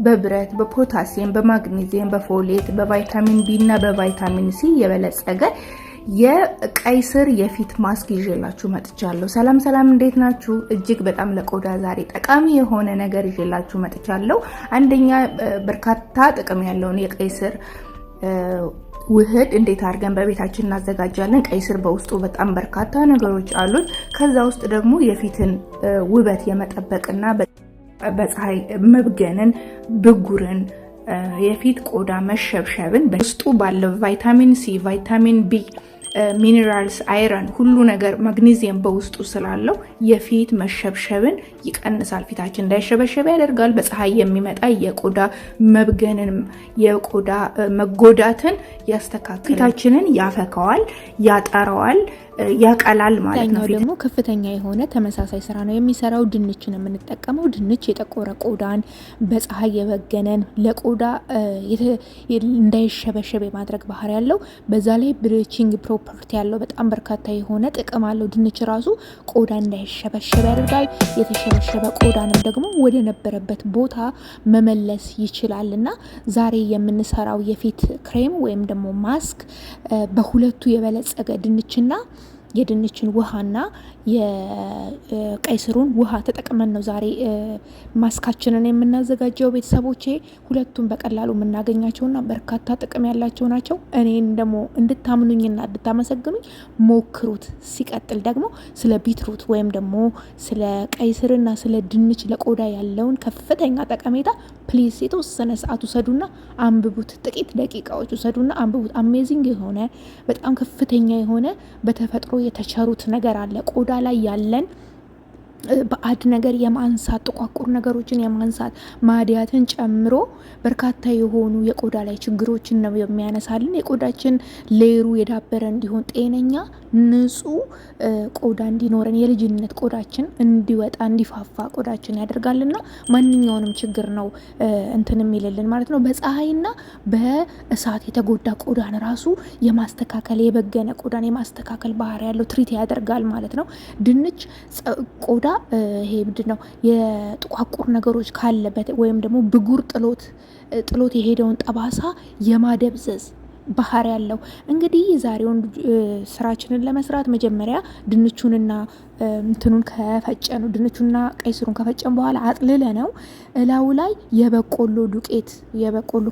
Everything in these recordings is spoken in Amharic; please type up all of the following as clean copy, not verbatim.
በብረት፣ በፖታሲየም፣ በማግኔዚየም፣ በፎሌት፣ በቫይታሚን ቢ እና በቫይታሚን ሲ የበለጸገ የቀይ ስር የፊት ማስክ ይዤላችሁ መጥቻለሁ። ሰላም እንዴት ናችሁ? እጅግ በጣም ለቆዳ ዛሬ ጠቃሚ የሆነ ነገር ይዤላችሁ መጥቻለሁ። አንደኛ በርካታ ጥቅም ያለውን የቀይ ስር ውህድ እንዴት አድርገን በቤታችን እናዘጋጃለን። ቀይ ስር በውስጡ በጣም በርካታ ነገሮች አሉት። ከዛ ውስጥ ደግሞ የፊትን ውበት የመጠበቅና በፀሐይ መብገንን፣ ብጉርን፣ የፊት ቆዳ መሸብሸብን በውስጡ ባለው ቫይታሚን ሲ፣ ቫይታሚን ቢ፣ ሚኒራልስ፣ አይረን ሁሉ ነገር ማግኔዚየም በውስጡ ስላለው የፊት መሸብሸብን ይቀንሳል። ፊታችን እንዳይሸበሸብ ያደርጋል። በፀሐይ የሚመጣ የቆዳ መብገንን፣ የቆዳ መጎዳትን ያስተካክላል። ፊታችንን ያፈካዋል፣ ያጠራዋል፣ ያቀላል ማለት ነው። ደግሞ ከፍተኛ የሆነ ተመሳሳይ ስራ ነው የሚሰራው። ድንችን የምንጠቀመው ድንች የጠቆረ ቆዳን በፀሐይ የበገነን ለቆዳ እንዳይሸበሸብ የማድረግ ባህሪ ያለው፣ በዛ ላይ ብሊቺንግ ፕሮፐርቲ ያለው በጣም በርካታ የሆነ ጥቅም አለው። ድንች ራሱ ቆዳ እንዳይሸበሸብ ያደርጋል። የተሸበሸበ ቆዳንም ደግሞ ወደ ነበረበት ቦታ መመለስ ይችላል። እና ዛሬ የምንሰራው የፊት ክሬም ወይም ደግሞ ማስክ በሁለቱ የበለጸገ ድንችና የድንችን ውሃና የቀይ ስሩን ውሃ ተጠቅመን ነው ዛሬ ማስካችንን የምናዘጋጀው። ቤተሰቦቼ ሁለቱም በቀላሉ የምናገኛቸውና በርካታ ጥቅም ያላቸው ናቸው። እኔን ደግሞ እንድታምኑኝና እንድታመሰግኑኝ ሞክሩት። ሲቀጥል ደግሞ ስለ ቢትሩት ወይም ደግሞ ስለ ቀይ ስርና ስለ ድንች ለቆዳ ያለውን ከፍተኛ ጠቀሜታ ፕሊዝ የተወሰነ ሰዓት ውሰዱና አንብቡት። ጥቂት ደቂቃዎች ውሰዱና አንብቡት። አሜዚንግ የሆነ በጣም ከፍተኛ የሆነ በተፈጥሮ የተቸሩት ነገር አለ። ቆዳ ላይ ያለን በአድ ነገር የማንሳት ጥቋቁር ነገሮችን የማንሳት ማዲያትን ጨምሮ በርካታ የሆኑ የቆዳ ላይ ችግሮችን ነው የሚያነሳልን። የቆዳችን ሌሩ የዳበረ እንዲሆን ጤነኛ ንጹህ ቆዳ እንዲኖረን የልጅነት ቆዳችን እንዲወጣ እንዲፋፋ ቆዳችን ያደርጋልና ማንኛውንም ችግር ነው እንትን የሚልልን ማለት ነው። በፀሐይና በእሳት የተጎዳ ቆዳን ራሱ የማስተካከል የበገነ ቆዳን የማስተካከል ባህሪ ያለው ትሪት ያደርጋል ማለት ነው። ድንች ቆዳ ይሄ ምንድን ነው የጥቋቁር ነገሮች ካለበት ወይም ደግሞ ብጉር ጥሎት የሄደውን ጠባሳ የማደብዘዝ ባህሪ ያለው። እንግዲህ የዛሬውን ስራችንን ለመስራት መጀመሪያ ድንቹንና እንትኑን ከፈጨኑ ድንቹና ቀይ ስሩን ከፈጨን በኋላ አጥልለ ነው እላው ላይ የበቆሎ ዱቄት የበቆሎ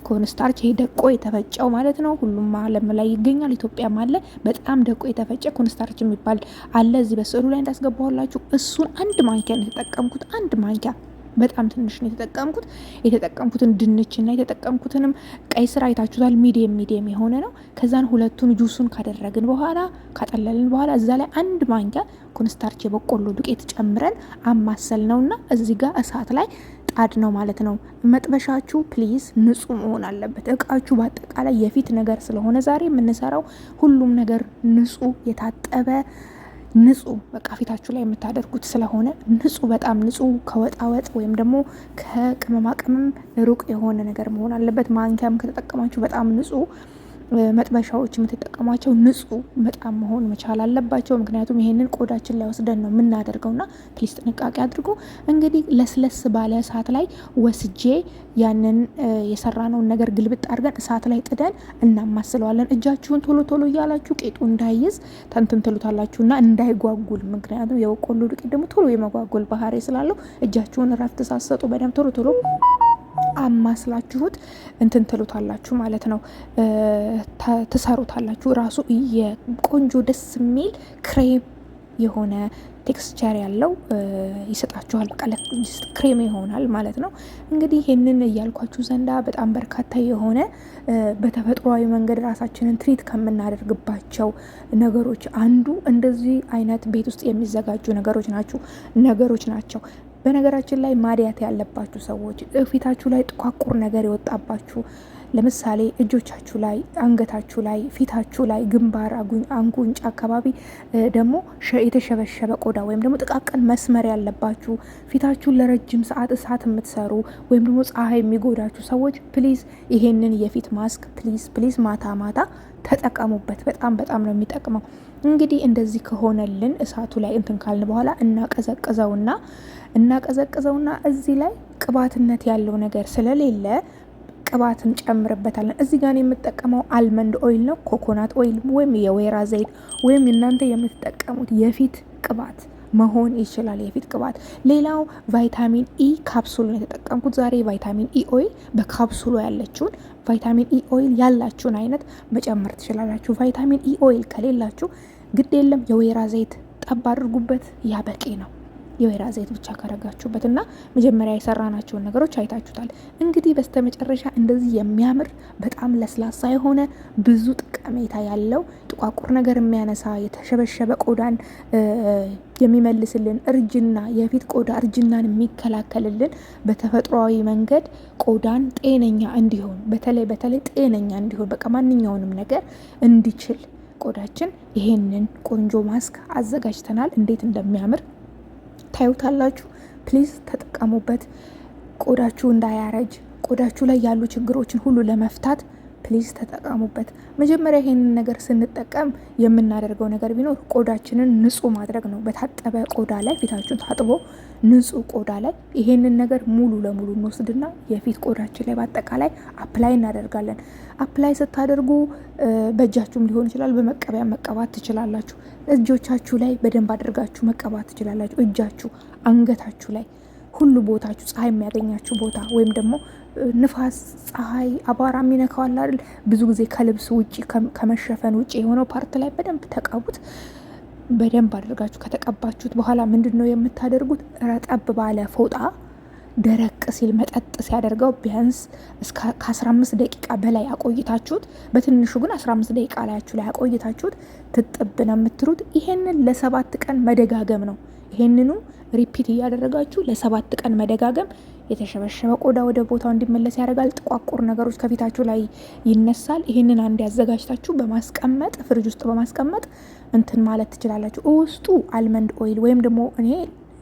ኮንስታርች ይሄ ደቆ የተፈጨው ማለት ነው። ሁሉም ዓለም ላይ ይገኛል። ኢትዮጵያም አለ። በጣም ደቆ የተፈጨ ኮንስታርች የሚባል አለ። እዚህ በስዕሉ ላይ እንዳስገባሁላችሁ እሱን አንድ ማንኪያ ነው የተጠቀምኩት። አንድ ማንኪያ በጣም ትንሽ ነው የተጠቀምኩት። የተጠቀምኩትን ድንችና የተጠቀምኩትንም ቀይ ስር አይታችሁታል። ሚዲየም የሆነ ነው። ከዛን ሁለቱን ጁሱን ካደረግን በኋላ ካጠለልን በኋላ እዛ ላይ አንድ ማንኪያ ኮንስታርች የበቆሎ ዱቄት ጨምረን አማሰል ነውና እዚህ ጋር እሳት ላይ ጣድ ነው ማለት ነው። መጥበሻችሁ ፕሊዝ ንጹህ መሆን አለበት። እቃችሁ በአጠቃላይ የፊት ነገር ስለሆነ ዛሬ የምንሰራው ሁሉም ነገር ንጹህ የታጠበ ንጹህ በቃ ፊታችሁ ላይ የምታደርጉት ስለሆነ ንጹህ በጣም ንጹህ ከወጣወጥ ወይም ደግሞ ከቅመማ ቅመም ሩቅ የሆነ ነገር መሆን አለበት። ማንኪያም ከተጠቀማችሁ በጣም ንጹህ፣ መጥበሻዎች የምትጠቀሟቸው ንጹህ በጣም መሆን መቻል አለባቸው። ምክንያቱም ይሄንን ቆዳችን ላይ ወስደን ነው የምናደርገውና ፕሊስ ጥንቃቄ አድርጉ። እንግዲህ ለስለስ ባለ እሳት ላይ ወስጄ ያንን የሰራነውን ነገር ግልብጥ አድርገን እሳት ላይ ጥደን እናማስለዋለን። እጃችሁን ቶሎ እያላችሁ ቄጡ እንዳይዝ ተንትን ትሉታላችሁና እንዳይጓጉል። ምክንያቱም የበቆሎ ዱቄት ደግሞ ቶሎ የመጓጉል ባህሪ ስላለው እጃችሁን እረፍት ሳትሰጡ በደንብ ቶሎ አማስላችሁት እንትን ትሉታላችሁ ማለት ነው። ትሰሩታላችሁ። ራሱ የቆንጆ ደስ የሚል ክሬም የሆነ ቴክስቸር ያለው ይሰጣችኋል። በቃ ክሬም ይሆናል ማለት ነው። እንግዲህ ይሄንን እያልኳችሁ ዘንዳ በጣም በርካታ የሆነ በተፈጥሯዊ መንገድ ራሳችንን ትሪት ከምናደርግባቸው ነገሮች አንዱ እንደዚህ አይነት ቤት ውስጥ የሚዘጋጁ ነገሮች ናቸው። በነገራችን ላይ ማዲያት ያለባችሁ ሰዎች፣ ፊታችሁ ላይ ጥቋቁር ነገር የወጣባችሁ ለምሳሌ እጆቻችሁ ላይ፣ አንገታችሁ ላይ፣ ፊታችሁ ላይ፣ ግንባር፣ አንጉንጭ አካባቢ ደግሞ የተሸበሸበ ቆዳ ወይም ደግሞ ጥቃቅን መስመር ያለባችሁ ፊታችሁን ለረጅም ሰዓት እሳት የምትሰሩ ወይም ደግሞ ፀሐይ የሚጎዳችሁ ሰዎች ፕሊዝ ይሄንን የፊት ማስክ ፕሊዝ ማታ ተጠቀሙበት። በጣም ነው የሚጠቅመው። እንግዲህ እንደዚህ ከሆነልን እሳቱ ላይ እንትን ካልን በኋላ እናቀዘቅዘውና እናቀዘቅዘውና እዚህ ላይ ቅባትነት ያለው ነገር ስለሌለ ቅባት እንጨምርበታለን። እዚህ ጋር የምጠቀመው አልመንድ ኦይል ነው፣ ኮኮናት ኦይል ወይም የወይራ ዘይት ወይም እናንተ የምትጠቀሙት የፊት ቅባት መሆን ይችላል። የፊት ቅባት። ሌላው ቫይታሚን ኢ ካፕሱል ነው የተጠቀምኩት ዛሬ። ቫይታሚን ኢ ኦይል በካፕሱሉ ያለችውን ቫይታሚን ኢ ኦይል ያላችሁን አይነት መጨመር ትችላላችሁ። ቫይታሚን ኢ ኦይል ከሌላችሁ ግድ የለም፣ የወይራ ዘይት ጠብ አድርጉበት፣ ያ በቂ ነው። የወይራ ዘይት ብቻ ካረጋችሁበት እና መጀመሪያ የሰራናቸውን ነገሮች አይታችሁታል። እንግዲህ በስተመጨረሻ እንደዚህ የሚያምር በጣም ለስላሳ የሆነ ብዙ ጠቀሜታ ያለው ጥቋቁር ነገር የሚያነሳ የተሸበሸበ ቆዳን የሚመልስልን እርጅና፣ የፊት ቆዳ እርጅናን የሚከላከልልን በተፈጥሯዊ መንገድ ቆዳን ጤነኛ እንዲሆን በተለይ ጤነኛ እንዲሆን በቃ ማንኛውንም ነገር እንዲችል ቆዳችን ይሄንን ቆንጆ ማስክ አዘጋጅተናል። እንዴት እንደሚያምር ታዩታላችሁ። ፕሊዝ ተጠቀሙበት። ቆዳችሁ እንዳያረጅ፣ ቆዳችሁ ላይ ያሉ ችግሮችን ሁሉ ለመፍታት ፕሊዝ ተጠቀሙበት። መጀመሪያ ይሄንን ነገር ስንጠቀም የምናደርገው ነገር ቢኖር ቆዳችንን ንጹህ ማድረግ ነው። በታጠበ ቆዳ ላይ ፊታችሁን ታጥቦ ንጹህ ቆዳ ላይ ይሄንን ነገር ሙሉ ለሙሉ እንወስድና የፊት ቆዳችን ላይ በአጠቃላይ አፕላይ እናደርጋለን። አፕላይ ስታደርጉ በእጃችሁም ሊሆን ይችላል፣ በመቀበያ መቀባት ትችላላችሁ። እጆቻችሁ ላይ በደንብ አድርጋችሁ መቀባት ትችላላችሁ። እጃችሁ፣ አንገታችሁ ላይ ሁሉ ቦታችሁ ፀሐይ የሚያገኛችሁ ቦታ ወይም ደግሞ ንፋስ፣ ፀሐይ፣ አቧራ የሚነካው አይደል? ብዙ ጊዜ ከልብስ ውጪ ከመሸፈን ውጪ የሆነው ፓርት ላይ በደንብ ተቀቡት። በደንብ አድርጋችሁ ከተቀባችሁት በኋላ ምንድነው የምታደርጉት? ረጠብ ባለ ፎጣ ደረቅ ሲል መጠጥ ሲያደርገው ቢያንስ ከ15 ደቂቃ በላይ አቆይታችሁት፣ በትንሹ ግን 15 ደቂቃ ላያችሁ ላይ አቆይታችሁት ትጥብ ነው የምትሉት። ይሄንን ለ7 ቀን መደጋገም ነው። ይሄንኑ ሪፒት እያደረጋችሁ ለ7 ቀን መደጋገም የተሸበሸበ ቆዳ ወደ ቦታው እንዲመለስ ያደርጋል። ጥቋቁር ነገሮች ከፊታችሁ ላይ ይነሳል። ይሄንን አንድ ያዘጋጅታችሁ በማስቀመጥ ፍሪጅ ውስጥ በማስቀመጥ እንትን ማለት ትችላላችሁ። ውስጡ አልመንድ ኦይል ወይም ደግሞ እኔ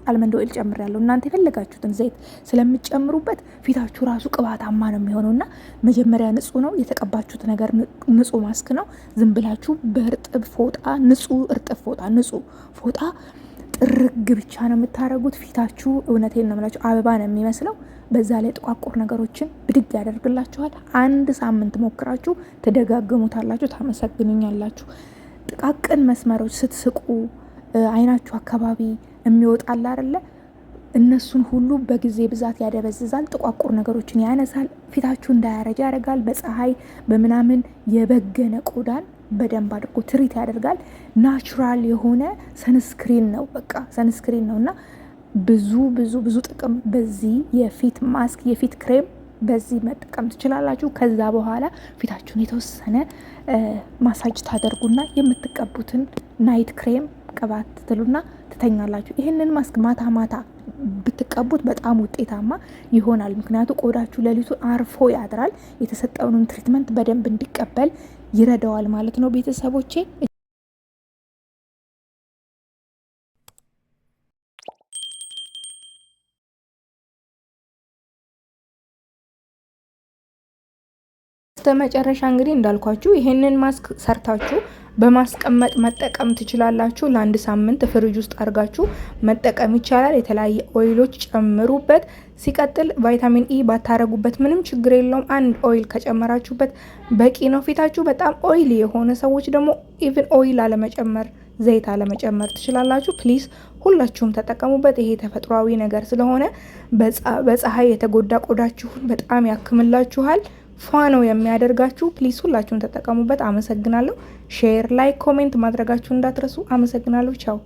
አልመንድ ኦይል ጨምሬያለሁ። እናንተ የፈለጋችሁትን ዘይት ስለምትጨምሩበት ፊታችሁ ራሱ ቅባታማ ነው የሚሆነውና መጀመሪያ ንጹህ ነው የተቀባችሁት ነገር፣ ንጹህ ማስክ ነው። ዝም ብላችሁ በእርጥብ ፎጣ፣ ንጹህ እርጥብ ፎጣ፣ ንጹህ ፎጣ ጥርግ ብቻ ነው የምታደርጉት። ፊታችሁ እውነቴን ነው የምላችሁ አበባ ነው የሚመስለው። በዛ ላይ ጥቋቁር ነገሮችን ብድግ ያደርግላችኋል። 1 ሳምንት ሞክራችሁ ትደጋግሙታላችሁ፣ ታመሰግኑኛላችሁ። ጥቃቅን መስመሮች ስትስቁ አይናችሁ አካባቢ የሚወጣል አይደለ? እነሱን ሁሉ በጊዜ ብዛት ያደበዝዛል፣ ጥቋቁር ነገሮችን ያነሳል፣ ፊታችሁ እንዳያረጅ ያደርጋል። በፀሐይ በምናምን የበገነ ቆዳን በደንብ አድርጎ ትሪት ያደርጋል። ናቹራል የሆነ ሰንስክሪን ነው፣ በቃ ሰንስክሪን ነው እና ብዙ ብዙ ብዙ ጥቅም በዚህ የፊት ማስክ የፊት ክሬም በዚህ መጠቀም ትችላላችሁ። ከዛ በኋላ ፊታችሁን የተወሰነ ማሳጅ ታደርጉና የምትቀቡትን ናይት ክሬም ቅባት ትሉና ትተኛላችሁ። ይህንን ማስክ ማታ ማታ ብትቀቡት በጣም ውጤታማ ይሆናል። ምክንያቱ ቆዳችሁ ሌሊቱን አርፎ ያድራል። የተሰጠውንም ትሪትመንት በደንብ እንዲቀበል ይረዳዋል ማለት ነው። ቤተሰቦቼ በመጨረሻ እንግዲህ እንዳልኳችሁ ይሄንን ማስክ ሰርታችሁ በማስቀመጥ መጠቀም ትችላላችሁ። ለ1 ሳምንት ፍሪጅ ውስጥ አድርጋችሁ መጠቀም ይቻላል። የተለያየ ኦይሎች ጨምሩበት። ሲቀጥል ቫይታሚን ኢ ባታረጉበት ምንም ችግር የለውም። አንድ ኦይል ከጨመራችሁበት በቂ ነው። ፊታችሁ በጣም ኦይል የሆነ ሰዎች ደግሞ ኢቭን ኦይል አለመጨመር፣ ዘይት አለመጨመር ትችላላችሁ። ፕሊዝ ሁላችሁም ተጠቀሙበት። ይሄ ተፈጥሯዊ ነገር ስለሆነ በፀሐይ የተጎዳ ቆዳችሁን በጣም ያክምላችኋል። ፏ ነው የሚያደርጋችሁ። ፕሊዝ ሁላችሁም ተጠቀሙበት። አመሰግናለሁ። ሼር፣ ላይክ፣ ኮሜንት ማድረጋችሁ እንዳትረሱ። አመሰግናለሁ። ቻው